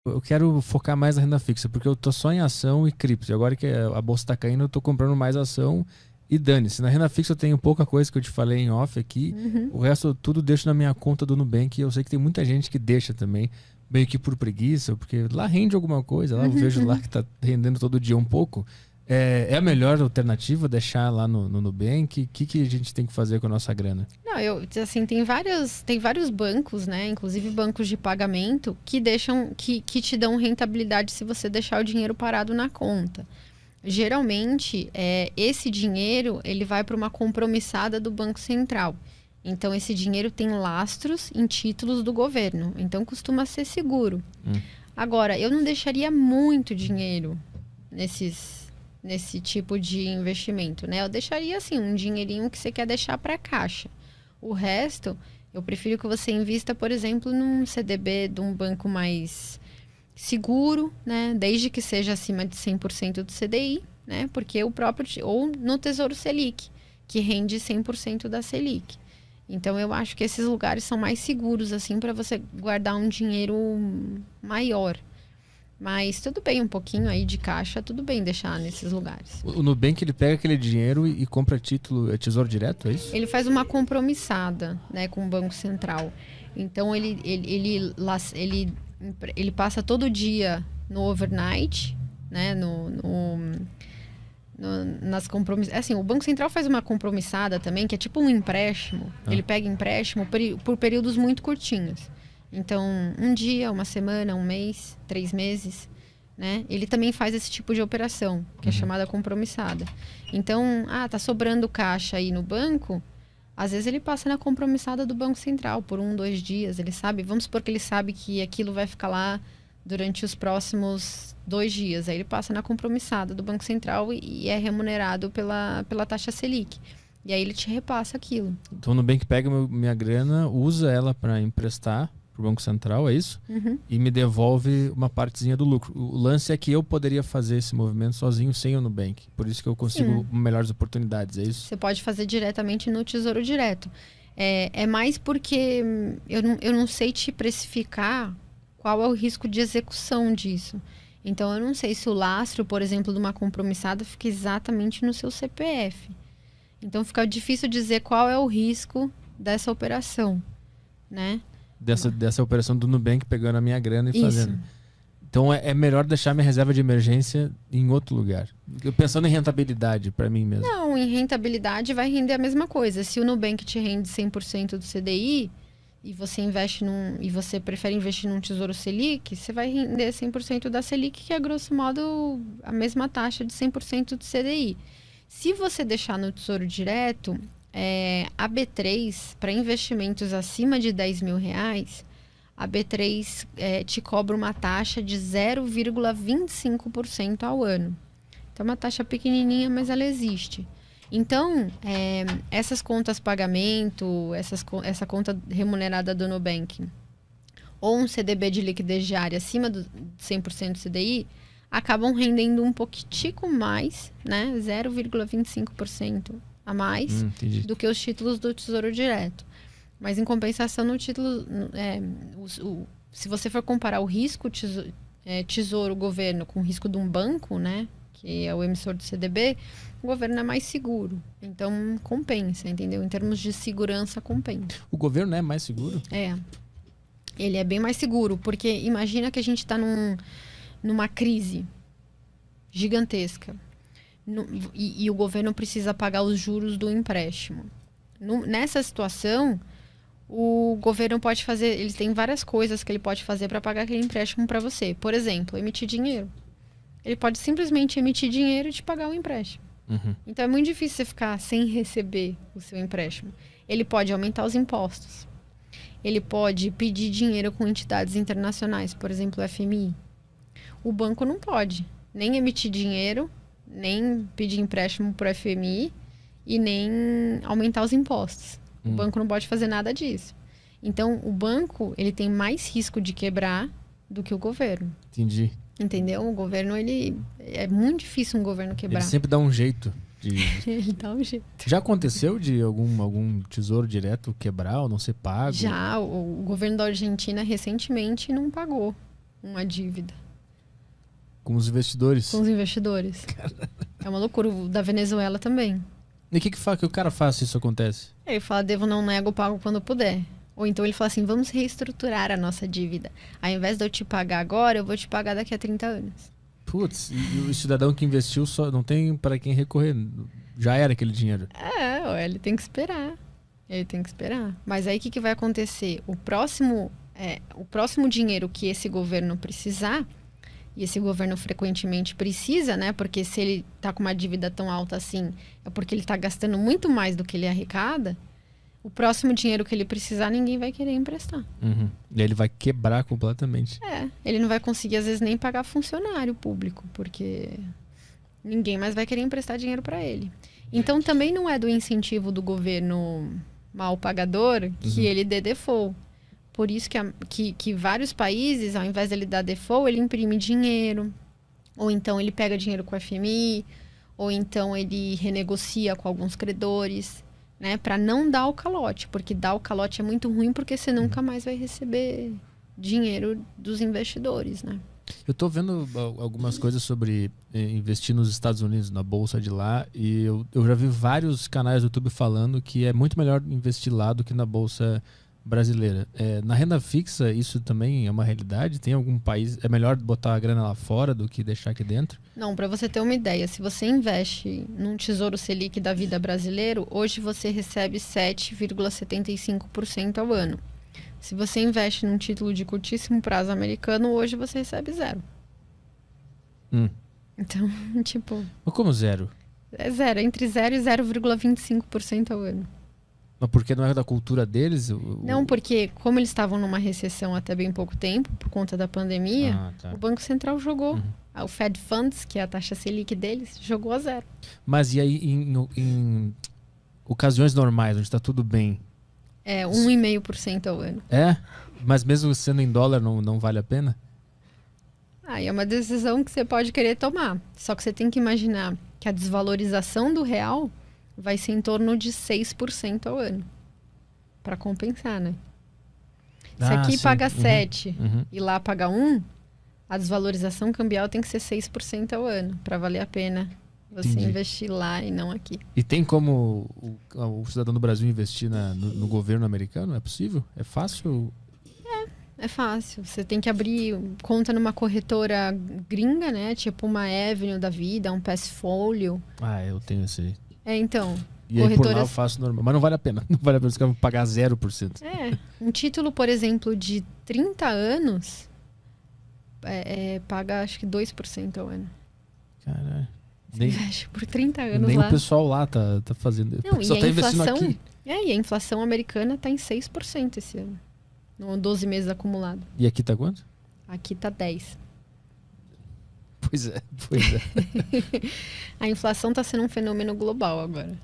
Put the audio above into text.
Eu quero focar mais na renda fixa, porque eu tô só em ação e cripto. E agora que a bolsa tá caindo, eu tô comprando mais ação e dane-se. Na renda fixa eu tenho pouca coisa que eu te falei em off aqui. Uhum. O resto eu tudo deixo na minha conta do Nubank. E eu sei que tem muita gente que deixa também, meio que por preguiça, porque lá rende alguma coisa. Lá eu vejo lá que tá rendendo todo dia um pouco. É a melhor alternativa deixar lá no Nubank? O que a gente tem que fazer com a nossa grana? Não, assim, tem vários bancos, né? Inclusive bancos de pagamento que que te dão rentabilidade se você deixar o dinheiro parado na conta. Geralmente, esse dinheiro ele vai para uma compromissada do Banco Central. Então, esse dinheiro tem lastros em títulos do governo. Então, costuma ser seguro. Agora, eu não deixaria muito dinheiro nesse tipo de investimento, né? Eu deixaria, assim, um dinheirinho que você quer deixar para caixa. O resto, eu prefiro que você invista, por exemplo, num CDB de um banco mais seguro, né? Desde que seja acima de 100% do CDI, né? Porque ou no Tesouro Selic, que rende 100% da Selic. Então, eu acho que esses lugares são mais seguros, assim, para você guardar um dinheiro maior. Mas tudo bem, um pouquinho aí de caixa, tudo bem deixar nesses lugares. O Nubank, ele pega aquele dinheiro e compra título, é Tesouro Direto, é isso? Ele faz uma compromissada, né, com o Banco Central. Então, ele passa todo dia no overnight, né, nas compromissadas. Assim, o Banco Central faz uma compromissada também, que é tipo um empréstimo. Ele pega empréstimo por períodos muito curtinhos. Então, um dia, uma semana, um mês, 3 meses, né? Ele também faz esse tipo de operação, que é chamada compromissada. Então, tá sobrando caixa aí no banco, às vezes ele passa na compromissada do Banco Central por 1, 2 dias. Ele sabe, vamos supor que ele sabe que aquilo vai ficar lá durante os próximos 2 dias. Aí ele passa na compromissada do Banco Central e é remunerado pela taxa Selic. E aí ele te repassa aquilo. Então o Nubank pega minha grana, usa ela para emprestar pro Banco Central, é isso? E me devolve uma partezinha do lucro. O lance é que eu poderia fazer esse movimento sozinho sem o Nubank. Por isso que eu consigo melhores oportunidades, é isso? Você pode fazer diretamente no Tesouro Direto. É mais porque eu não sei te precificar qual é o risco de execução disso. Então, eu não sei se o lastro, por exemplo, de uma compromissada fica exatamente no seu CPF. Então, fica difícil dizer qual é o risco dessa operação, né? Dessa operação do Nubank pegando a minha grana e Isso. fazendo. Então é melhor deixar minha reserva de emergência em outro lugar. Eu pensando em rentabilidade para mim mesmo. Não, em rentabilidade vai render a mesma coisa. Se o Nubank te rende 100% do CDI e você e você prefere investir num Tesouro Selic, você vai render 100% da Selic, que é grosso modo a mesma taxa de 100% do CDI. Se você deixar no Tesouro Direto, a B3, para investimentos acima de R$10.000, a B3 te cobra uma taxa de 0,25% ao ano. Então, é uma taxa pequenininha, mas ela existe. Então, essas contas pagamento, essa conta remunerada do Nubank, ou um CDB de liquidez diária acima do 100% do CDI, acabam rendendo um pouquinho mais, né? 0,25% a mais do que os títulos do Tesouro Direto. Mas, em compensação, no título... se você for comparar o risco tesouro-governo com o risco de um banco, né? Que é o emissor do CDB, o governo é mais seguro. Então, compensa, entendeu? Em termos de segurança, compensa. O governo é mais seguro? Ele é bem mais seguro, porque imagina que a gente está numa crise gigantesca. E o governo precisa pagar os juros do empréstimo. Nessa situação, o governo pode fazer... Ele tem várias coisas que ele pode fazer para pagar aquele empréstimo para você. Por exemplo, emitir dinheiro. Ele pode simplesmente emitir dinheiro e te pagar o empréstimo. Então, é muito difícil você ficar sem receber o seu empréstimo. Ele pode aumentar os impostos. Ele pode pedir dinheiro com entidades internacionais, por exemplo, o FMI. O banco não pode nem emitir dinheiro, nem pedir empréstimo para o FMI e nem aumentar os impostos. O banco não pode fazer nada disso. Então, o banco ele tem mais risco de quebrar do que o governo. Entendi. Entendeu? O governo, é muito difícil um governo quebrar. Ele sempre dá um jeito. Ele dá um jeito. Já aconteceu de algum tesouro direto quebrar ou não ser pago? Já, o governo da Argentina recentemente não pagou uma dívida. Com os investidores. Com os investidores. É uma loucura. O da Venezuela também. E o que o cara faz se isso acontece? Ele fala, devo, não nego, pago quando puder. Ou então ele fala assim, vamos reestruturar a nossa dívida. Ao invés de eu te pagar agora, eu vou te pagar daqui a 30 anos. Putz, e o cidadão que investiu só não tem para quem recorrer. Já era aquele dinheiro. Ele tem que esperar. Ele tem que esperar. Mas aí o que vai acontecer? O próximo dinheiro que esse governo precisar, e esse governo frequentemente precisa, né? Porque se ele tá com uma dívida tão alta assim, é porque ele tá gastando muito mais do que ele arrecada. O próximo dinheiro que ele precisar, ninguém vai querer emprestar. Uhum. E aí ele vai quebrar completamente. Ele não vai conseguir, às vezes, nem pagar funcionário público, porque ninguém mais vai querer emprestar dinheiro para ele. Então, também não é do incentivo do governo mal pagador que ele dê default. Por isso que vários países, ao invés de ele dar default, ele imprime dinheiro. Ou então ele pega dinheiro com o FMI. Ou então ele renegocia com alguns credores, né? Para não dar o calote. Porque dar o calote é muito ruim, porque você nunca mais vai receber dinheiro dos investidores, né? Eu tô vendo algumas coisas sobre investir nos Estados Unidos, na bolsa de lá. E eu já vi vários canais do YouTube falando que é muito melhor investir lá do que na bolsa brasileira. Na renda fixa, isso também é uma realidade? Tem algum país... É melhor botar a grana lá fora do que deixar aqui dentro? Não, para você ter uma ideia, se você investe num Tesouro Selic da vida brasileiro, hoje você recebe 7,75% ao ano. Se você investe num título de curtíssimo prazo americano, hoje você recebe 0. Então, tipo... Mas como 0? É 0, entre 0 e 0,25% ao ano. Mas porque não é da cultura deles? Não, porque como eles estavam numa recessão até bem pouco tempo, por conta da pandemia, o Banco Central jogou. O Fed Funds, que é a taxa Selic deles, jogou a 0. Mas e aí, em ocasiões normais, onde está tudo bem? 1,5% ao ano. Mas mesmo sendo em dólar, não vale a pena? É uma decisão que você pode querer tomar. Só que você tem que imaginar que a desvalorização do real vai ser em torno de 6% ao ano. Para compensar, né? Se aqui sim. Paga 7 e lá paga 1, a desvalorização cambial tem que ser 6% ao ano. Para valer a pena você investir lá e não aqui. E tem como o cidadão do Brasil investir no governo americano? É possível? É fácil? É fácil. Você tem que abrir conta numa corretora gringa, né? Tipo uma Avenue da vida, um Passfolio. Eu tenho esse aí. Então. E aí por lá eu faço normal. Mas não vale a pena. Não vale a pena. Os caras vão pagar 0%. Um título, por exemplo, de 30 anos paga acho que 2% ao ano. Caralho. Você investe por 30 anos nem lá. O pessoal lá tá fazendo. Não, só tá investindo aqui. E a inflação americana tá em 6% esse ano. No 12 meses acumulado. E aqui tá quanto? Aqui tá 10%. Pois é. A inflação tá sendo um fenômeno global agora.